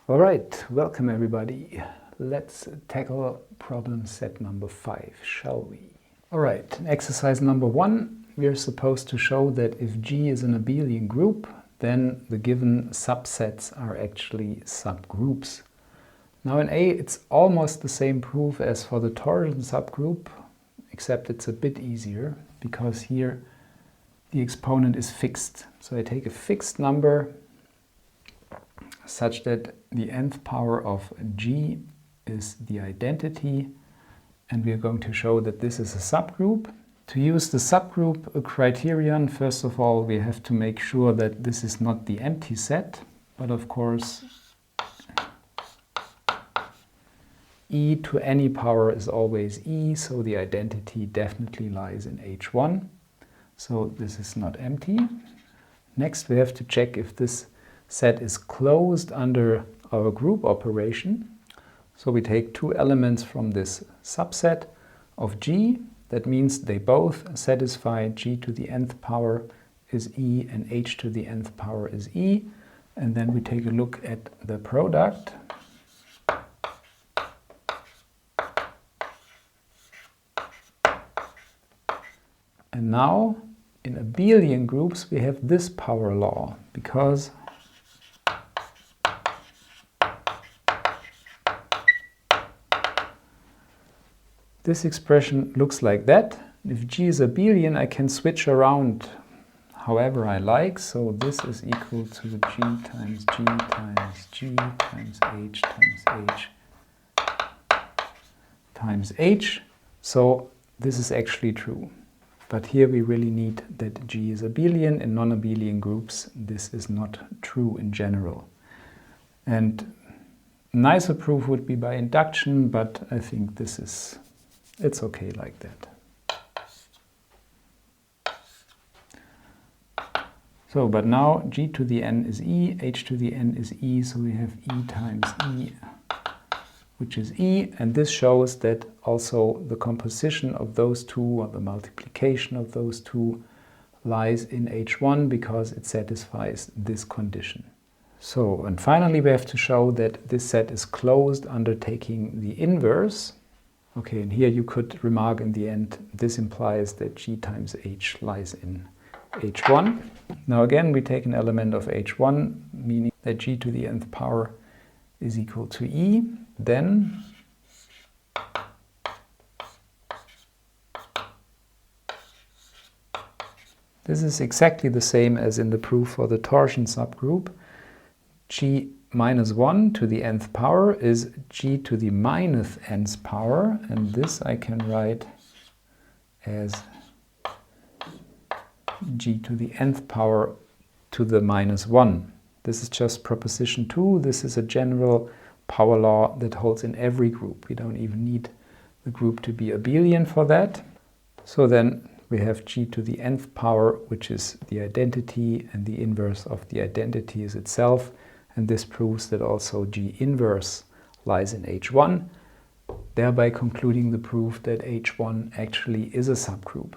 All right, welcome everybody. Let's tackle problem set number 5, shall we? All right, exercise number 1, we are supposed to show that if G is an abelian group, then the given subsets are actually subgroups. Now in A, it's almost the same proof as for the torsion subgroup, except it's a bit easier, because here the exponent is fixed. So I take a fixed number such that the nth power of G is the identity, and we are going to show that this is a subgroup. To use the subgroup criterion, first of all, we have to make sure that this is not the empty set, but of course e to any power is always e, so the identity definitely lies in H1. So this is not empty. Next, we have to check if this set is closed under our group operation. So we take two elements from this subset of G. That means they both satisfy G to the nth power is E and H to the nth power is E. And then we take a look at the product. And now in abelian groups we have this power law, because this expression looks like that. If G is abelian, I can switch around however I like. So this is equal to G times G times G times H times H times H. So this is actually true. But here we really need that G is abelian. In non-abelian groups, this is not true in general. And nicer proof would be by induction, but I think it's okay like that. So, but now G to the n is E, H to the n is E, so we have E times E, which is E, and this shows that also the composition of those two, or the multiplication of those two, lies in H1 because it satisfies this condition. So, and finally we have to show that this set is closed under taking the inverse. Okay, and here you could remark in the end, this implies that G times H lies in H1. Now again, we take an element of H1, meaning that G to the nth power is equal to E. Then this is exactly the same as in the proof for the torsion subgroup. G minus 1 to the nth power is G to the minus nth power, and this I can write as G to the nth power to the minus 1. This is just proposition 2. This is a general power law that holds in every group. We don't even need the group to be abelian for that. So then we have G to the nth power, which is the identity, and the inverse of the identity is itself. And this proves that also G inverse lies in H1, thereby concluding the proof that H1 actually is a subgroup.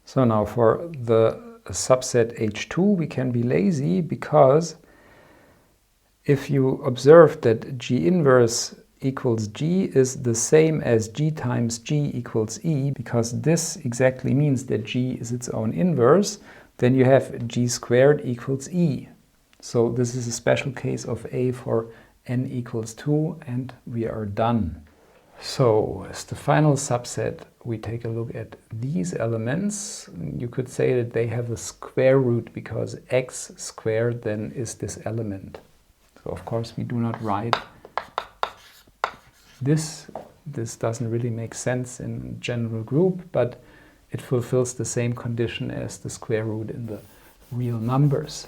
So now for the subset H2 we can be lazy, because if you observe that G inverse equals G is the same as G times G equals E, because this exactly means that G is its own inverse, then you have G squared equals E. So this is a special case of A for n equals 2, and we are done. So as the final subset, we take a look at these elements. You could say that they have a square root, because x squared then is this element. So of course we do not write this. This doesn't really make sense in general group, but it fulfills the same condition as the square root in the real numbers.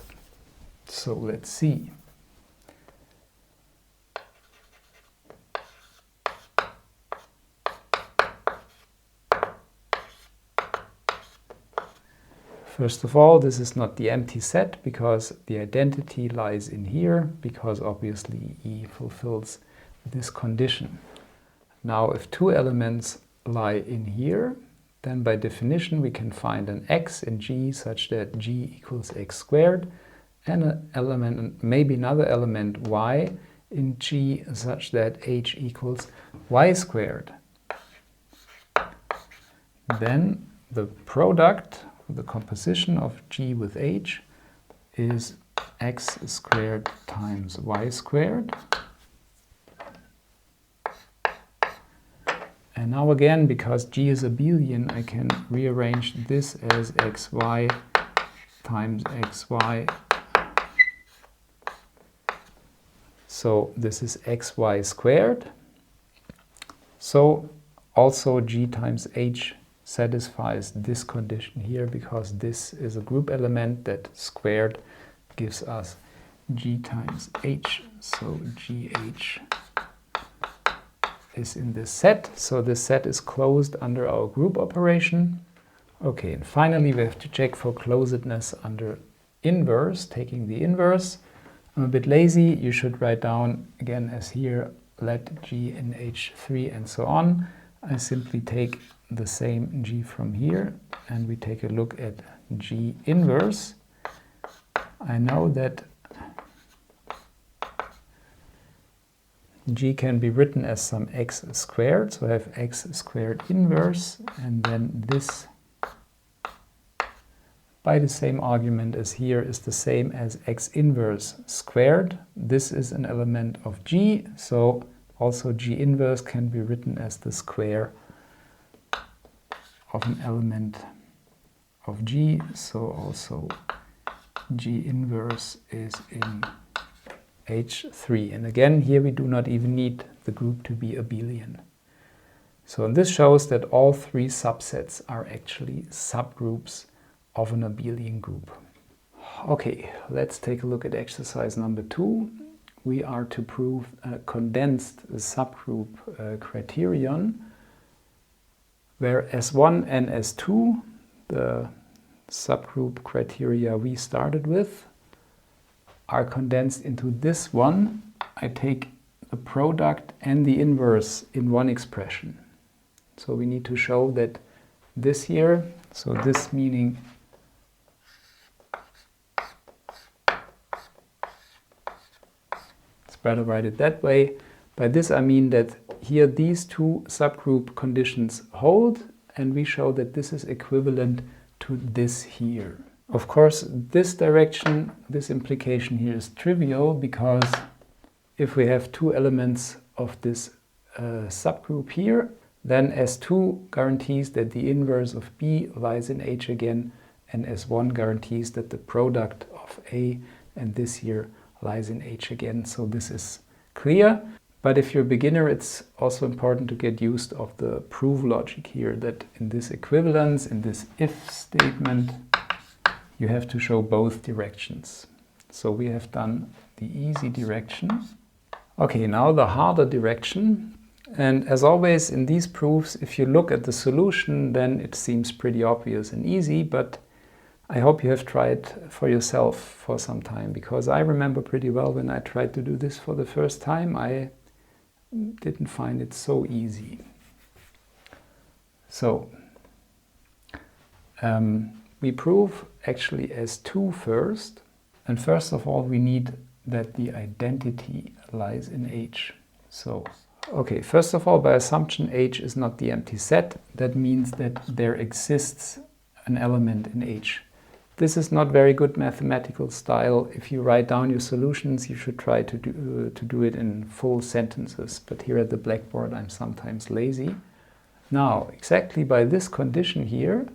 So let's see. First of all, this is not the empty set, because the identity lies in here, because obviously E fulfills this condition. Now if two elements lie in here, then by definition we can find an x in G such that G equals x squared, and an element, maybe another element y in G such that H equals y squared, then the product, the composition of G with H is x squared times y squared. And now again, because G is abelian, I can rearrange this as xy times xy. So this is xy squared. So also G times H satisfies this condition here, because this is a group element that squared gives us G times H. So GH is in this set. So this set is closed under our group operation. Okay, and finally we have to check for closedness under inverse, taking the inverse. I'm a bit lazy. You should write down again as here, let G in H3 and so on. I simply take the same G from here and we take a look at G inverse. I know that G can be written as some x squared, so I have x squared inverse, and then this by the same argument as here is the same as x inverse squared. This is an element of G, so also G inverse can be written as the square of an element of G, so also G inverse is in H3. And again, here we do not even need the group to be abelian. So this shows that all three subsets are actually subgroups of an abelian group. Okay, let's take a look at exercise number 2. We are to prove a condensed subgroup criterion, where S1 and S2, the subgroup criteria we started with, are condensed into this one. I take the product and the inverse in one expression. So we need to show that this here, so this meaning it's better write it that way. By this I mean that here these two subgroup conditions hold, and we show that this is equivalent to this here. Of course, this direction, this implication here is trivial, because if we have two elements of this subgroup here, then S2 guarantees that the inverse of B lies in H again, and S1 guarantees that the product of A and this here lies in H again. So this is clear. But if you're a beginner, it's also important to get used of the proof logic here, that in this equivalence, in this if statement, you have to show both directions. So we have done the easy direction. Okay, now the harder direction. And as always in these proofs, if you look at the solution, then it seems pretty obvious and easy, but I hope you have tried for yourself for some time, because I remember pretty well when I tried to do this for the first time, I didn't find it so easy. So we prove actually S2 first, and first of all we need that the identity lies in H. So okay, first of all, by assumption H is not the empty set. That means that there exists an element in H. This is not very good mathematical style. If you write down your solutions, you should try to do it in full sentences. But here at the blackboard, I'm sometimes lazy. Now, exactly by this condition here,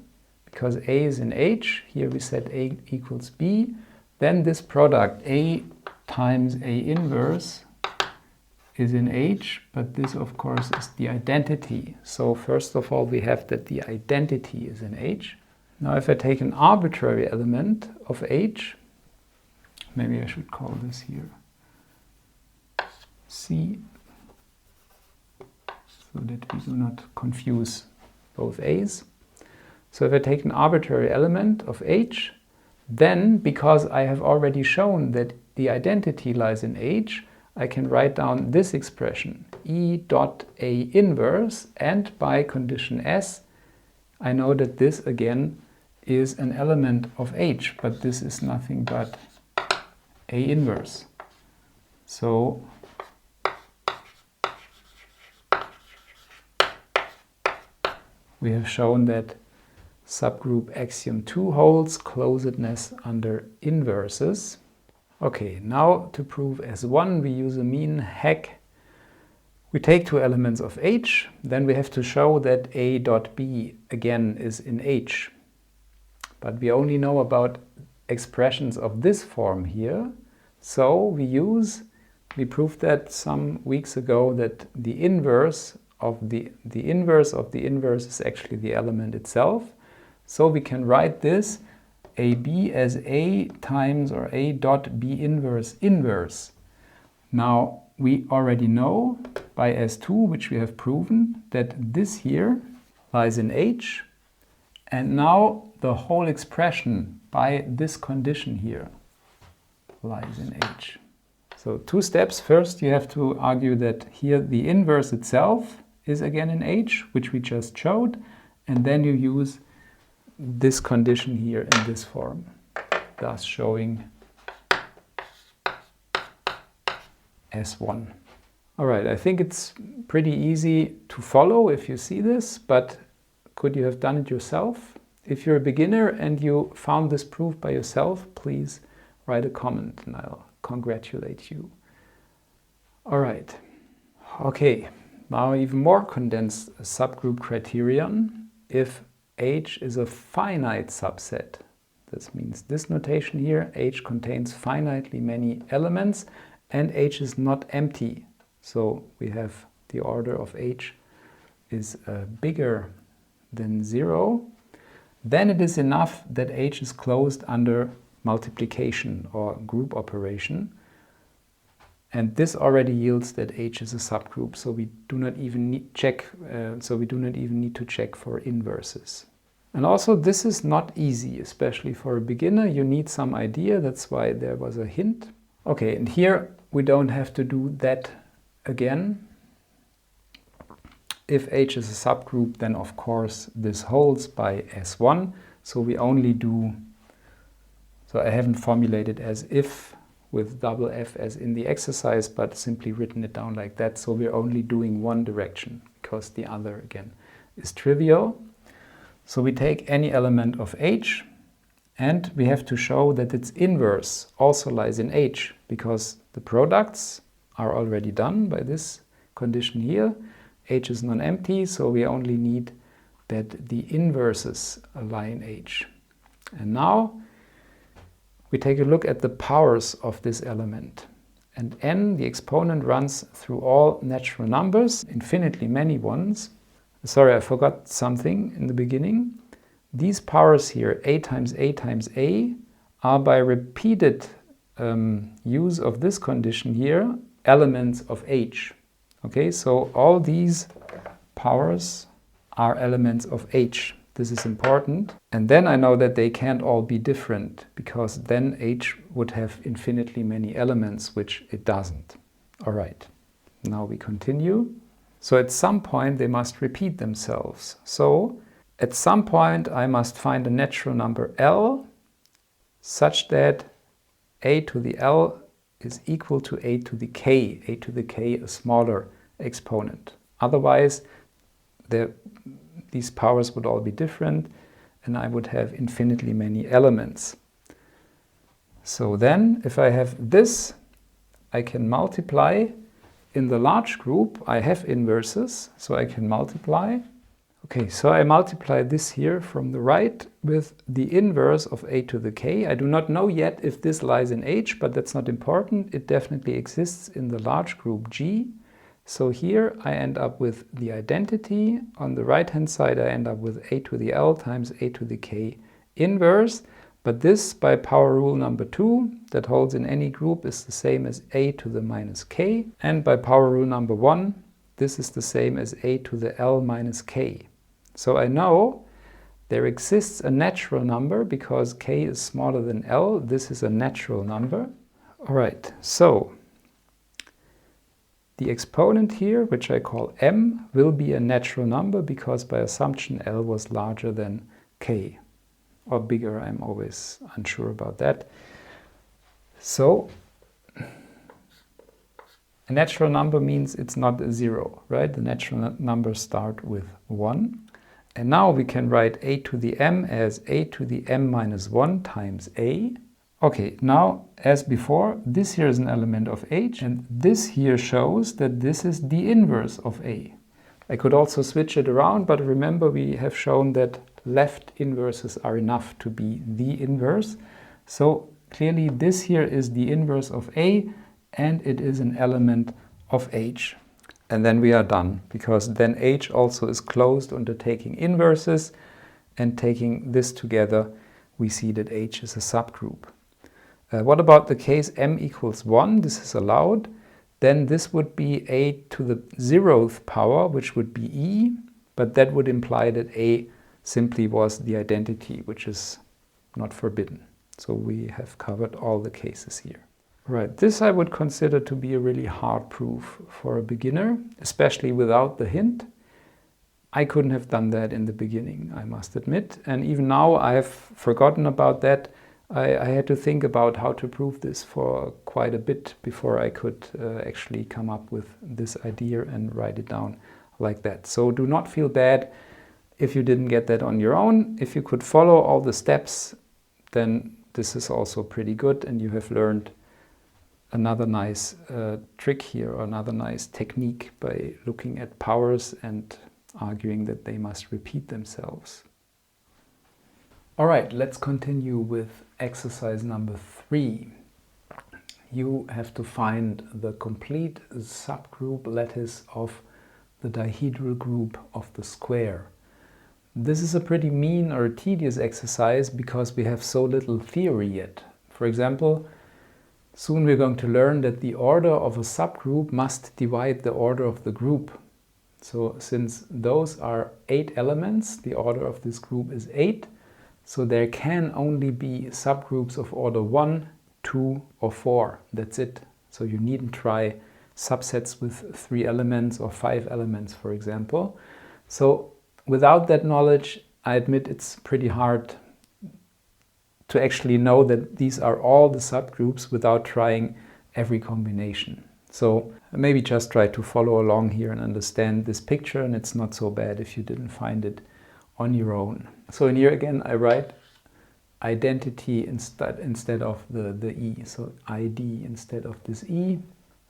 because A is in H, here we set A equals B, then this product A times A inverse is in H, but this of course is the identity. So first of all, we have that the identity is in H. Now if I take an arbitrary element of H, maybe I should call this here C, so that we do not confuse both A's. So if I take an arbitrary element of H, then because I have already shown that the identity lies in H, I can write down this expression, E dot A inverse, and by condition S, I know that this again is an element of H, but this is nothing but A inverse. So we have shown that subgroup axiom 2 holds closedness under inverses. Okay, now to prove S1 we use a mean hack. We take two elements of H, then we have to show that A dot B again is in H. But we only know about expressions of this form here. So we proved that some weeks ago that the inverse of the inverse is actually the element itself. So we can write this AB as A times or A dot B inverse inverse. Now we already know by S2, which we have proven, that this here lies in H. And now the whole expression by this condition here lies in H. So two steps. First, you have to argue that here the inverse itself is again in H, which we just showed. And then you use this condition here in this form, thus showing S1. All right, I think it's pretty easy to follow if you see this, but could you have done it yourself? If you're a beginner and you found this proof by yourself, please write a comment and I'll congratulate you. All right, okay, now even more condensed subgroup criterion. If H is a finite subset, this means this notation here, H contains finitely many elements and H is not empty. So we have the order of H is bigger than 0. Then it is enough that H is closed under multiplication or group operation. And this already yields that H is a subgroup, so we do not even need to check for inverses. And also this is not easy, especially for a beginner. You need some idea, that's why there was a hint. Okay, and here we don't have to do that again. If H is a subgroup, then of course this holds by S1. So we only do, so I haven't formulated as if with double F as in the exercise, but simply written it down like that. So we're only doing one direction because the other again is trivial. So we take any element of H and we have to show that its inverse also lies in H because the products are already done by this condition here. H is non-empty, so we only need that the inverses lie in H. And now we take a look at the powers of this element. And n, the exponent, runs through all natural numbers, infinitely many ones. Sorry, I forgot something in the beginning. These powers here, a times a times a, are by repeated use of this condition here, elements of H. Okay, so all these powers are elements of H. This is important. And then I know that they can't all be different because then H would have infinitely many elements, which it doesn't. All right, now we continue. So at some point they must repeat themselves. So at some point I must find a natural number L such that a to the L is equal to a to the k a smaller exponent. Otherwise these powers would all be different and I would have infinitely many elements. So then if I have this, I can multiply. In the large group I have inverses, so I can multiply. Okay, so I multiply this here from the right with the inverse of a to the k. I do not know yet if this lies in H, but that's not important. It definitely exists in the large group G. So here I end up with the identity. On the right hand side I end up with a to the L times a to the k inverse. But this, by power rule number 2, that holds in any group, is the same as a to the minus k. And by power rule number 1, this is the same as a to the L minus k. So I know there exists a natural number because k is smaller than L. This is a natural number. All right, so the exponent here, which I call m, will be a natural number because by assumption L was larger than k. Or bigger, I'm always unsure about that. So a natural number means it's not a 0, right? The natural numbers start with 1. And now we can write a to the m as a to the m minus 1 times a. Okay, now as before, this here is an element of H, and this here shows that this is the inverse of A. I could also switch it around, but remember we have shown that left inverses are enough to be the inverse. So clearly this here is the inverse of A, and it is an element of H. And then we are done, because then H also is closed under taking inverses, and taking this together, we see that H is a subgroup. What about the case m equals 1? This is allowed. Then this would be a to the 0th power, which would be e, but that would imply that a simply was the identity, which is not forbidden. So we have covered all the cases here. Right, this I would consider to be a really hard proof for a beginner, especially without the hint. I couldn't have done that in the beginning, I must admit, and even now I have forgotten about that. I had to think about how to prove this for quite a bit before I could actually come up with this idea and write it down like that. So do not feel bad if you didn't get that on your own. If you could follow all the steps, then this is also pretty good, and you have learned another nice trick here, or another nice technique by looking at powers and arguing that they must repeat themselves. All right, let's continue with exercise number 3. You have to find the complete subgroup lattice of the dihedral group of the square. This is a pretty mean or tedious exercise because we have so little theory yet. For example, soon we're going to learn that the order of a subgroup must divide the order of the group. So since those are 8 elements, the order of this group is 8. So there can only be subgroups of order 1, 2 or 4. That's it. So you needn't try subsets with 3 elements or 5 elements, for example. So without that knowledge, I admit it's pretty hard to actually know that these are all the subgroups without trying every combination. So maybe just try to follow along here and understand this picture, and it's not so bad if you didn't find it on your own. So in here again I write identity instead of the E, so ID instead of this E.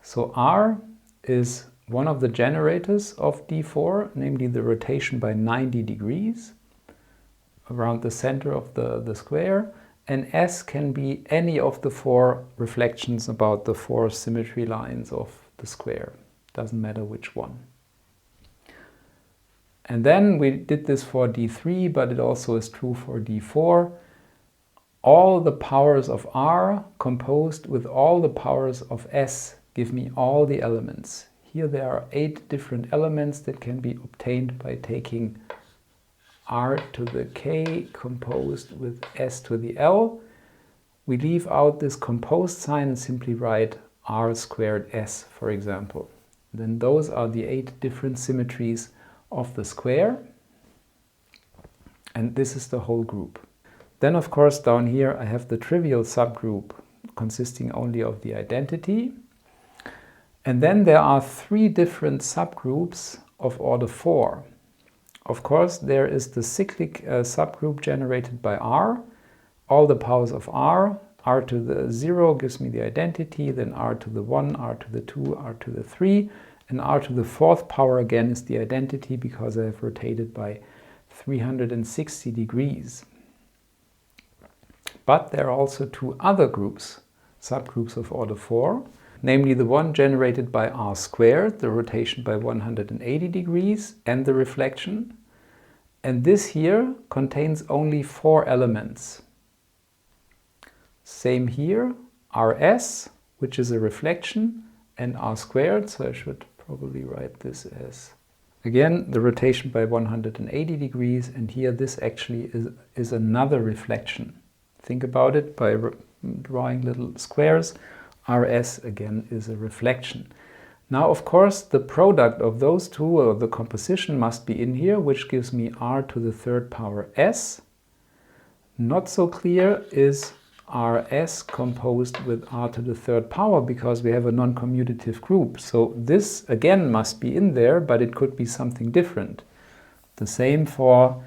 So R is one of the generators of D4, namely the rotation by 90 degrees around the center of the square, and S can be any of the 4 reflections about the 4 symmetry lines of the square. Doesn't matter which one. And then we did this for D3, but it also is true for D4. All the powers of R composed with all the powers of S give me all the elements. Here there are 8 different elements that can be obtained by taking R to the K composed with S to the L. We leave out this composed sign and simply write R squared S, for example. Then those are the 8 different symmetries of the square, and this is the whole group. Then of course down here I have the trivial subgroup consisting only of the identity, and then there are 3 different subgroups of order 4. Of course there is the cyclic subgroup generated by R, all the powers of R. R to the 0 gives me the identity, then R to the 1, R to the 2, R to the 3, and R to the 4th power again is the identity because I have rotated by 360 degrees. But there are also 2 other groups, subgroups of order 4, namely the one generated by R squared, the rotation by 180 degrees, and the reflection. And this here contains only 4 elements. Same here, RS, which is a reflection, and R squared, so I should probably write this as, again, the rotation by 180 degrees, and here this actually is another reflection. Think about it by drawing little squares. RS again is a reflection. Now of course the product of those 2, or the composition, must be in here, which gives me R to the 3rd power S. Not so clear is RS composed with R to the 3rd power because we have a non-commutative group. So this again must be in there, but it could be something different. The same for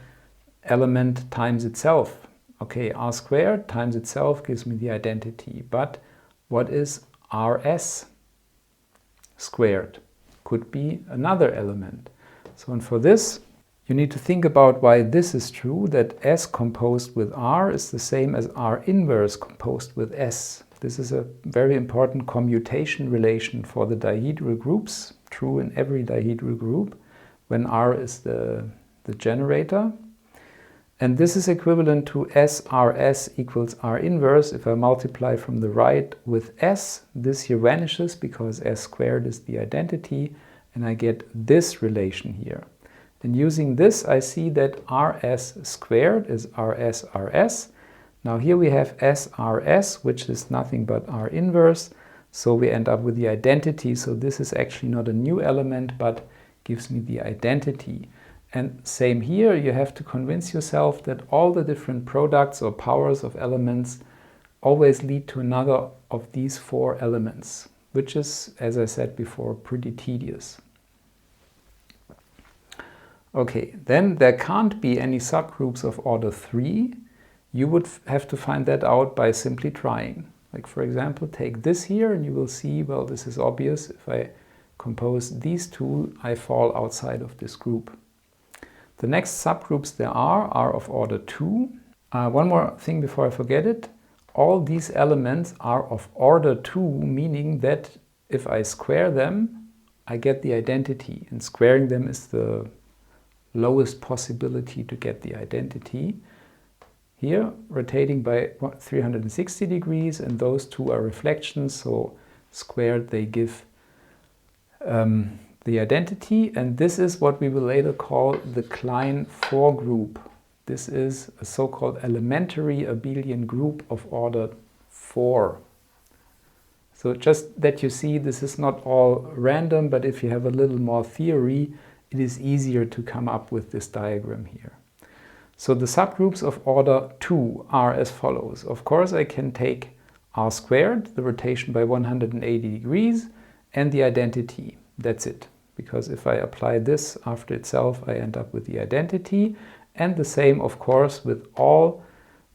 element times itself. Okay, r squared times itself gives me the identity, but what is rs squared? Could be another element. So, and for this, you need to think about why this is true, that S composed with R is the same as R inverse composed with S. This is a very important commutation relation for the dihedral groups, true in every dihedral group, when R is the generator. And this is equivalent to SRS equals R inverse. If I multiply from the right with S, this here vanishes because S squared is the identity, and I get this relation here. And using this, I see that RS squared is RS. Now here we have SRS, which is nothing but R inverse, so we end up with the identity. So this is actually not a new element, but gives me the identity. And same here, you have to convince yourself that all the different products or powers of elements always lead to another of these four elements, which is, as I said before, pretty tedious. Okay, then there can't be any subgroups of order 3. You would have to find that out by simply trying. Like, for example, take this here and you will see, well, this is obvious. If I compose these two, I fall outside of this group. The next subgroups there are of order 2. One more thing before I forget it. All these elements are of order 2, meaning that if I square them, I get the identity. And squaring them is the lowest possibility to get the identity. Here, rotating by 360 degrees, and those two are reflections, so squared they give the identity, and this is what we will later call the Klein 4 group. This is a so-called elementary abelian group of order 4. So just that you see, this is not all random, but if you have a little more theory, it is easier to come up with this diagram here. So the subgroups of order 2 are as follows. Of course, I can take r squared, the rotation by 180 degrees, and the identity. That's it. Because if I apply this after itself, I end up with the identity. And the same, of course, with all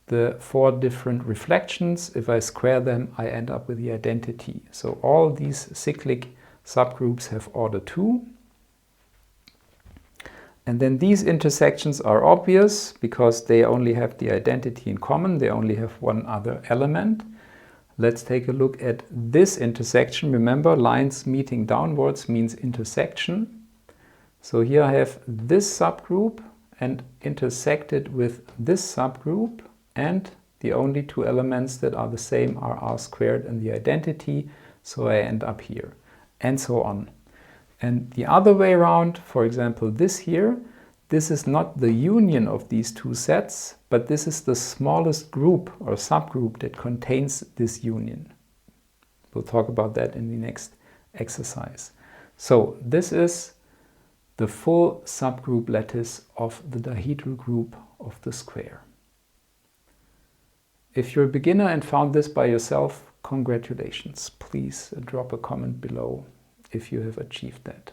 the 4 different reflections. If I square them, I end up with the identity. So all these cyclic subgroups have order 2. And then these intersections are obvious because they only have the identity in common. They only have one other element. Let's take a look at this intersection. Remember, lines meeting downwards means intersection. So here I have this subgroup and intersected with this subgroup, and the only two elements that are the same are r squared and the identity, so I end up here, and so on. And the other way around, for example, this here, this is not the union of these two sets, but this is the smallest group or subgroup that contains this union. We'll talk about that in the next exercise. So this is the full subgroup lattice of the dihedral group of the square. If you're a beginner and found this by yourself, congratulations. Please drop a comment below if you have achieved that.